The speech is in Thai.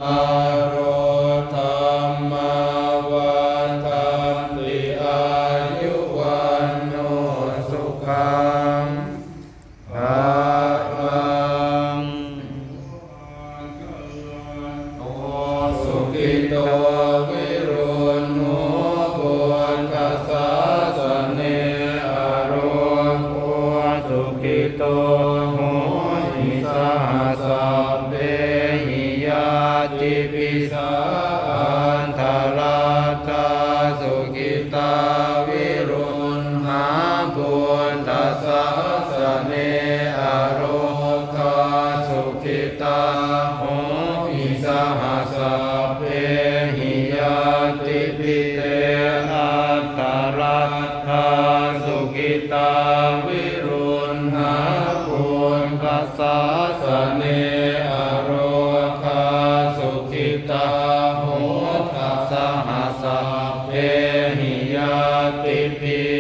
อโรธรรมวันทันติอายุวันโนสุขังภะลังโอสุขิโตวิรุณโหปุญคสาสเนอโรโหสุขิโตโหหิสหัสสะเปหิยาติปิสาอันทราตาสุขิตาวิรุณหาปุญตสาสเนอโรคาสุขิตาโหหิสหัสสะเปหิยาติปิเตอัตตรัตถาสุขิตาวิรุณหาปุญคสาสเนอโรคาสุขิตาโหทัสสหัสสะเปหิยาติปิ